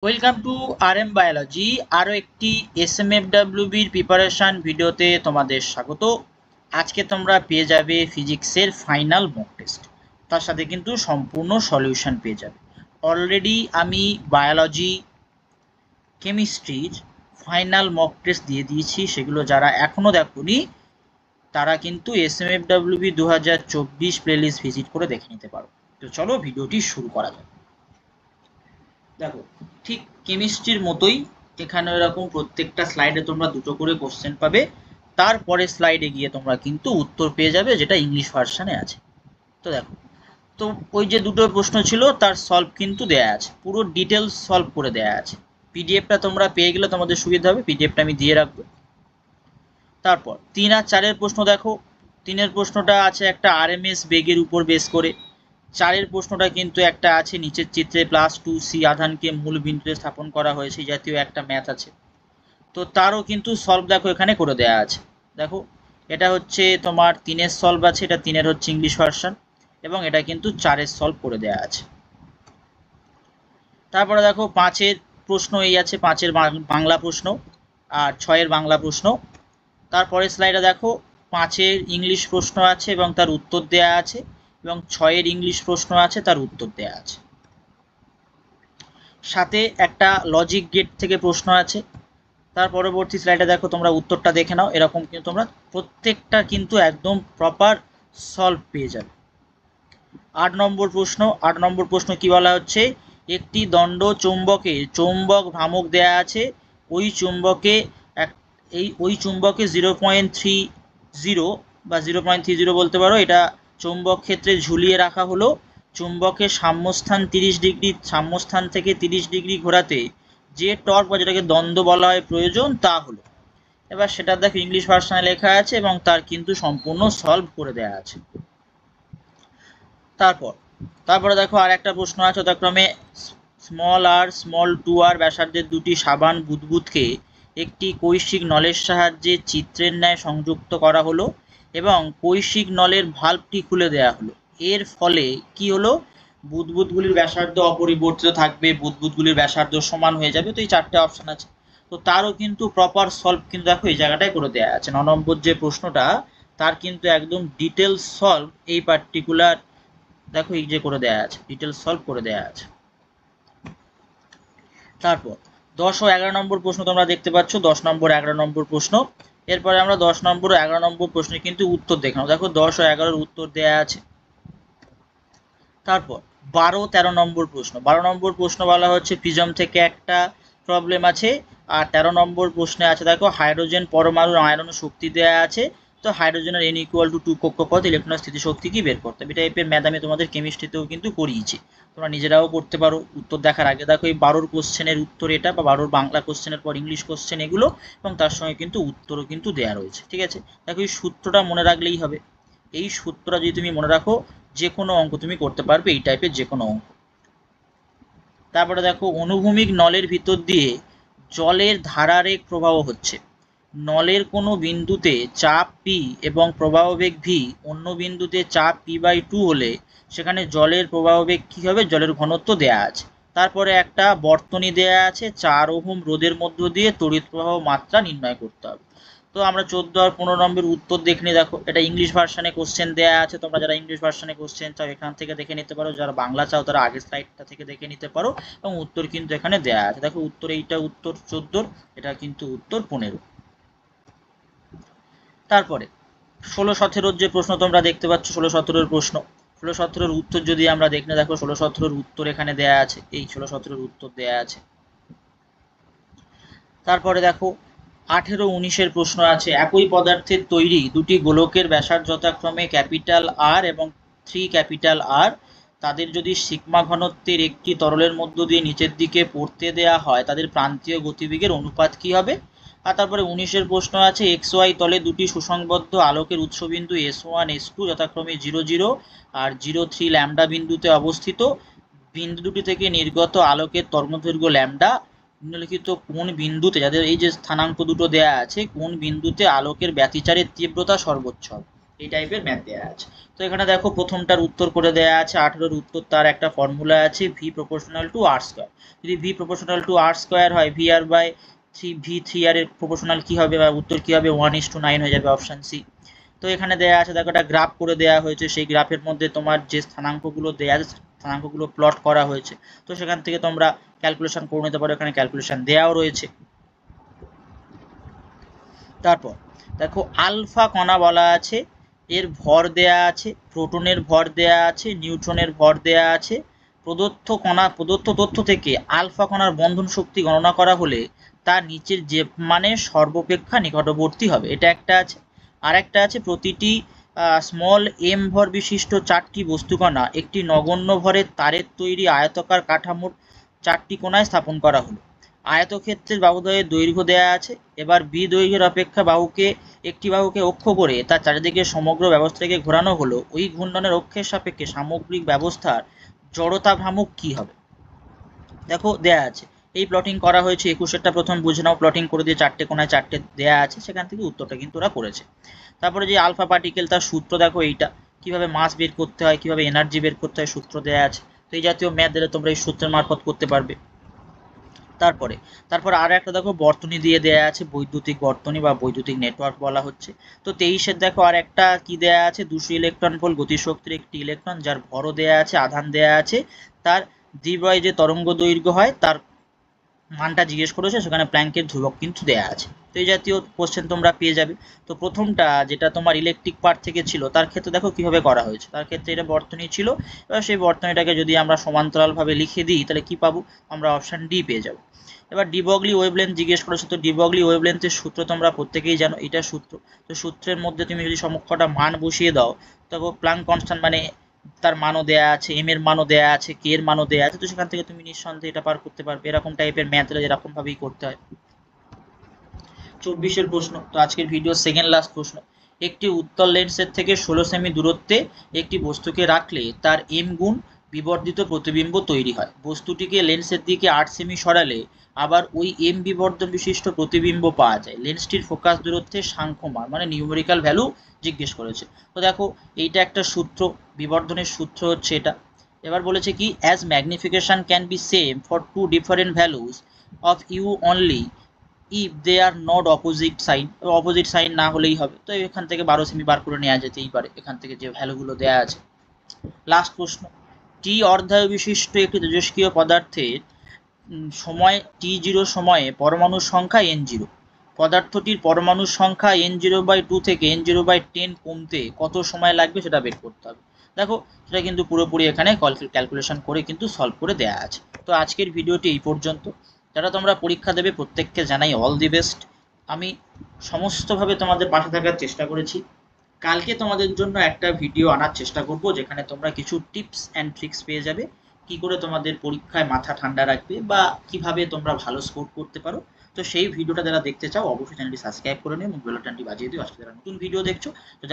Welcome to RM biology. আরও একটি SMFWBর preparation ভিডিওতে তোমাদের স্বাগত। আজকে তোমরা পেয়ে যাবে ফিজিক্সের ফাইনাল মক টেস্ট, তার সাথে কিন্তু সম্পূর্ণ সলিউশন পেয়ে যাবে। অলরেডি আমি বায়োলজি কেমিস্ট্রির ফাইনাল মক টেস্ট দিয়ে দিয়েছি, সেগুলো যারা এখনও দেখোনি তারা কিন্তু SMFWB 2024 প্লেলিস্ট ভিজিট করে দেখে নিতে পারো। তো চলো ভিডিওটি শুরু করা যাক। দেখো, ঠিক কেমিস্ট্রির মতোই এখানে এরকম প্রত্যেকটা স্লাইডে তোমরা দুটো করে কোশ্চেন পাবে, তারপরে স্লাইডে গিয়ে তোমরা কিন্তু উত্তর পেয়ে যাবে যেটা ইংলিশ ভার্সানে আছে। তো দেখো, তো ওই যে দুটো প্রশ্ন ছিল তার সলভ কিন্তু দেয়া আছে, পুরো ডিটেলস সলভ করে দেয়া আছে। পিডিএফটা তোমরা পেয়ে গেলে তোমাদের সুবিধা হবে, পিডিএফটা আমি দিয়ে রাখবো। তারপর 3 আর 4-এর প্রশ্ন দেখো। 3-এর প্রশ্নটা আছে একটা RMS বেগের উপর বেস করে। 4-এর প্রশ্নটা কিন্তু একটা আছে নিচের চিত্রে +2c আধানকে মূল বিন্দুতে স্থাপন করা হয়েছে, জাতীয় একটা ম্যাথ আছে। তো তারও কিন্তু সলভ দেখো এখানে করে দেয়া আছে। দেখো, এটা হচ্ছে তোমার 3-এর সলভ আছে, এটা 3-এর হচ্ছে ইংলিশ ভার্সন, এবং এটা কিন্তু 4-এর সলভ করে দেয়া আছে। তারপরে দেখো 5-এর প্রশ্ন এই আছে, 5-এর বাংলা প্রশ্ন আর 6-এর বাংলা প্রশ্ন। তারপরে স্লাইডে দেখো 5-এর ইংলিশ প্রশ্ন আছে এবং তার উত্তর দেয়া আছে, এবং 6-এর ইংলিশ প্রশ্ন আছে তার উত্তর দেয়া আছে। সাথে একটা লজিক গেট থেকে প্রশ্ন আছে। তার পরবর্তী স্লাইডে দেখো, তোমরা উত্তরটা দেখে নাও, এরকম কিন্তু তোমরা প্রত্যেকটা কিন্তু একদম প্রপার সলভ পেয়ে যাবে। 8 নম্বর প্রশ্ন। 8 নম্বর প্রশ্ন কি বলা হচ্ছে, একটি দণ্ড চুম্বকে চৌম্বক ভ্রামক দেয়া আছে, ওই চুম্বকে ওই চুম্বকে 0.30 বা 0.30 বলতে পারো, এটা চৌম্বক ক্ষেত্রে ঝুলিয়ে রাখা হলো। চুম্বকের সাম্যস্থান 30 ডিগ্রি, সাম্যস্থান থেকে 30 ডিগ্রি ঘোরাতে যে টর্ক বা যেটাকে দ্বন্দ্ব বলা হয় প্রয়োজন তা হলো। এবার সেটা দেখো ইংলিশ ভার্সনে লেখা আছে এবং তার কিন্তু সম্পূর্ণ সলভ করে দেয়া আছে। তারপরে দেখো আর একটা প্রশ্ন আছে, যথাক্রমে r/2r ব্যাসার্ধের দুটি সাবান বুদবুদকে একটি কৈশিক নলের সাহায্যে চিত্রের ন্যায় সংযুক্ত করা হলো এবং কৈশিক নলের ভাল্বটি খুলে দেয়া হলো। এর ফলে কি হলো, বুদবুদগুলির ব্যাসার্ধ অপরিবর্তিত থাকবে, বুদবুদগুলির ব্যাসার্ধ সমান হয়ে যাবে। তো এই 4টে অপশন আছে, তো তারও কিন্তু প্রপার সলভ কিন্তু দেখো এই জায়গাটায় করে দেওয়া আছে। 9 নম্বর যে প্রশ্নটা তার কিন্তু একদম ডিটেলস সলভ এই পার্টিকুলার দেখো এই যে করে দেয়া আছে, ডিটেলস সলভ করে দেয়া আছে। তারপর 10 ও 11 নম্বর প্রশ্ন তোমরা দেখতে পাচ্ছ, 10 নম্বর 11 নম্বর প্রশ্ন। এরপরে আমরা 10 নম্বর ও 11 নম্বর প্রশ্নের কিন্তু উত্তর দেখলাম। দেখো 10 ও 11-এর উত্তর দেয়া আছে। তারপর 12 13 নম্বর প্রশ্ন। 12 নম্বর প্রশ্ন বলা হচ্ছে প্রিজম থেকে একটা প্রবলেম আছে, আর 13 নম্বর প্রশ্নে আছে দেখো হাইড্রোজেন পরমাণুর আয়রন শক্তি দেয়া আছে। তো হাইড্রোজেনের n=2 কক্ষপথ ইলেকট্রনের স্থিতিশক্তি কি বের করতে হবে। এই টাইপের ম্যাথ আমি তোমাদের কেমিস্ট্রিতেও কিন্তু করিয়েছি, তোমরা নিজেরাও করতে পারো। উত্তর দেখার আগে দেখো এই 12 কোশ্চেনের উত্তর এটা, বা 12 বাংলা কোশ্চেনের পর ইংলিশ কোশ্চেন এগুলো, এবং তার সঙ্গে কিন্তু উত্তরও কিন্তু দেয়া রয়েছে। ঠিক আছে, দেখো এই সূত্রটা মনে রাখলেই হবে। এই সূত্রটা যদি তুমি মনে রাখো, যে কোনো অঙ্ক তুমি করতে পারবে, এই টাইপের যে কোনো অঙ্ক। তারপরে দেখো অনুভূমিক নলের ভিতর দিয়ে জলের ধারারেখ প্রবাহ হচ্ছে। নলের কোনো বিন্দুতে চাপ পি এবং প্রবাহবেগ ভি, অন্য বিন্দুতে চাপ p/2 হলে সেখানে জলের প্রবাহবেগ কী হবে, জলের ঘনত্ব দেয়া আছে। তারপরে একটা বর্তনী দেয়া আছে, 4 ওহম রোধের মধ্য দিয়ে তড়িৎ প্রবাহ মাত্রা নির্ণয় করতে হবে। তো আমরা 14 আর 15 নম্বরের উত্তর দেখে নিই। দেখো এটা ইংলিশ ভার্সনে কোশ্চেন দেয়া আছে, তোমরা যারা ইংলিশ ভার্সনে কোশ্চেন চাও এখান থেকে দেখে নিতে পারো, যারা বাংলা চাও তারা আগের স্লাইডটা থেকে দেখে নিতে পারো, এবং উত্তর কিন্তু এখানে দেয়া আছে। দেখো উত্তর এইটা উত্তর 14, এটা কিন্তু উত্তর 15। তারপরে 16-17 যে প্রশ্ন তোমরা দেখতে পাচ্ছ, 16-17 প্রশ্ন। 16-17 উত্তর যদি আমরা দেখে, দেখো 16-17 উত্তর এখানে দেয়া আছে, এই 16-17 উত্তর দেয়া আছে। তারপরে দেখো 18-19 প্রশ্ন আছে, একই পদার্থের তৈরি দুটি গোলকের ব্যাসার্ধ যথাক্রমে R এবং 3R, তাদের যদি সিগমা ঘনত্বের একটি তরলের মধ্য দিয়ে নিচের দিকে পড়তে দেয়া হয়, তাদের প্রান্তীয় গতিবেগের অনুপাত কি হবে। আর তারপরে 19 প্রশ্ন আছে, XY তলে দুটি সুসংবদ্ধ আলোকের উৎসবিন্দু S1 S2 যথাক্রমে 00 আর 03 ল্যামডা বিন্দুতে অবস্থিত। বিন্দু দুটি থেকে নির্গত আলোকের তরঙ্গদৈর্ঘ্য ল্যামডা। নিম্নলিখিত কোন বিন্দুতে, যাদের এই যে স্থানাঙ্ক দুটো দেয়া আছে, কোন বিন্দুতে আলোকের ব্যতিচারের তীব্রতা সর্বোচ্চ হবে। এই টাইপের ম্যাথ দেওয়া আছে। তো এখানে দেখো প্রথমটার উত্তর করে দেওয়া আছে 18-এর উত্তর, তার একটা ফর্মুলা আছে V proportional to R square. যদি V proportional to R square হয় V R by three, V three R এর প্রপোর্শনাল কি হবে বা উত্তর কি হবে, 1:9 হয়ে যাবে, অপশন সি। তো এখানে দেওয়া আছে দেখো একটা গ্রাফ করে দেওয়া হয়েছে, সেই গ্রাফের মধ্যে তোমার যে স্থানাঙ্কগুলো দেওয়া আছে স্থানাঙ্কগুলো প্লট করা হয়েছে। তো সেখান থেকে তোমরা ক্যালকুলেশন করে নিতে পারো, এখানে ক্যালকুলেশন দেওয়াও রয়েছে। তারপর দেখো আলফা কণা বলা আছে, এর ভর দেয়া আছে, প্রোটনের ভর দেয়া আছে, নিউট্রনের ভর দেয়া আছে। প্রদত্ত তথ্য থেকে আলফা কণার বন্ধন শক্তি গণনা করা হলে তার নিচের যে মানে সর্বাপেক্ষা নিকটবর্তী হবে, এটা একটা আছে। আর একটা আছে প্রতিটি স্মল এম ভর বিশিষ্ট 4টি বস্তুকণা একটি নগণ্য ভরের তারের তৈরি আয়তাকার কাঠামোর 4টি কোণায় স্থাপন করা হলো। আয়তক্ষেত্রের বাহুদ্বয়ের দৈর্ঘ্য দেয়া আছে। এবার বি দৈর্ঘ্যের অপেক্ষা একটি বাহুকে অক্ষ করে তার চারিদিকে সমগ্র ব্যবস্থাকে ঘোরানো হলো, ওই ঘূর্ণনের অক্ষের সাপেক্ষে সামগ্রিক ব্যবস্থার জড়তা ভ্রামক কি হবে। দেখো দেয়া আছে, এই প্লটিং করা হয়েছে 21-এরটা প্রথম বুঝে নাও, প্লটিং করে দিয়ে 4টে কোণায় 4টে দেয়া আছে, সেখান থেকে উত্তরটা কিন্তু ওরা করেছে। তারপরে যে আলফা পার্টিকেল, তার সূত্র দেখো এইটা, কিভাবে মাস বের করতে হয়, কিভাবে এনার্জি বের করতে হয়, সূত্র দেয়া আছে। তো এই জাতীয় ম্যাথ দিলে তোমরা এই সূত্রের মারফত করতে পারবে। তারপরে আর একটা দেখো বর্তনী দিয়ে দেয়া আছে, বৈদ্যুতিক বর্তনী বা বৈদ্যুতিক নেটওয়ার্ক বলা হচ্ছে। তো 23-এর দেখো আর একটা কি দেয়া আছে, 200 ইলেকট্রন ভোল্ট গতিশক্তির একটি ইলেকট্রন যার ভরও দেয়া আছে, আধান দেয়া আছে, তার দ্বিবায় যে তরঙ্গ দৈর্ঘ্য হয় তার মানটা জিজ্ঞেস করেছে, সেখানে প্ল্যাঙ্কের ধ্রুবক কিন্তু দেয়া আছে। তো এই জাতীয় কোশ্চেন তোমরা পেয়ে যাবে। তো প্রথমটা যেটা তোমার ইলেকট্রিক পার্ট থেকে ছিল তার ক্ষেত্রে দেখো কিভাবে করা হয়েছে, তার ক্ষেত্রে এটা বর্তনী ছিল। এবার সেই বর্তনীটাকে যদি আমরা সমান্তরালভাবে লিখে দিই তাহলে কি পাবো, আমরা অপশন ডি পেয়ে যাবো। এবার ডিবগলি ওয়েভলেন্থ জিজ্ঞেস করেছে, তো ডিবগলি ওয়েভলেন্থের সূত্র তোমরা প্রত্যেকেই জানো, এটা সূত্র। তো সূত্রের মধ্যে তুমি যদি সমকটা মান বসিয়ে দাও, তখন প্লাঙ্ক কনস্ট্যান্ট মানে তার মানও দেয়া আছে, এম এর মানও দেয়া আছে, কে এর মানও দেয়া আছে, তো সেখান থেকে তুমি নিঃসন্দেহে এটা পার করতে পারবে। এরকম টাইপের ম্যাথ এরকম ভাবেই করতে হয়। 24-এর প্রশ্ন, তো আজকের ভিডিও সেকেন্ড লাস্ট প্রশ্ন। একটি উত্তল লেন্সের থেকে 16 সেমি দূরত্বে একটি বস্তুকে রাখলে তার এম গুণ বিবর্ধিত প্রতিবিম্ব তৈরি হয়। বস্তুটিকে লেন্সের দিকে 8 সেমি সরালে আবার ওই এম বিবর্ধন বিশিষ্ট প্রতিবিম্ব পাওয়া যায়। লেন্সটির ফোকাস দূরত্বের সাংখ্যমান মানে নিউমেরিক্যাল ভ্যালু জিজ্ঞেস করেছে। তো দেখো এইটা একটা সূত্র, বিবর্ধনের সূত্র হচ্ছে এটা। এবার বলেছে কি, as magnification can be same for two different values of u only if they are not opposite sign, opposite sign না হলেই হবে। তো এখান থেকে 12 সেমি বার করে নেওয়া যেতেই পারে, এখান থেকে যে ভ্যালুগুলো দেওয়া আছে। লাস্ট প্রশ্ন, টি অর্ধায়ু বিশিষ্ট একটি তেজস্ক্রিয় পদার্থের সময় t0 সময়ে পরমাণুর সংখ্যা n0, পদার্থটির পরমাণুর সংখ্যা n0/2 থেকে n0/10 কমতে কত সময় লাগবে সেটা বের করতে হবে। দেখো সেটা কিন্তু পুরোপুরি এখানে ক্যালকুলেশন করে কিন্তু সলভ করে দেওয়া আছে। তো আজকের ভিডিওটি এই পর্যন্ত। যারা তোমরা পরীক্ষা দেবে প্রত্যেককে জানাই অল দি বেস্ট। আমি সমস্তভাবে তোমাদের পাশে থাকার চেষ্টা করেছি। কালকে তোমাদের জন্য একটা ভিডিও আনার চেষ্টা করব, যেখানে তোমরা কিছু টিপস অ্যান্ড ট্রিক্স পেয়ে যাবে, কি করে তোমাদের পরীক্ষায় মাথা ঠান্ডা রাখবে বা কিভাবে তোমরা ভালো স্কোর করতে পারো। তো সেই ভিডিওটা যারা দেখতে চাও অবশ্যই চ্যানেলটি সাবস্ক্রাইব করে নিও এবং বেল বাটনটি বাজিয়ে দিও, আজকে যারা নতুন ভিডিও দেখছো। তো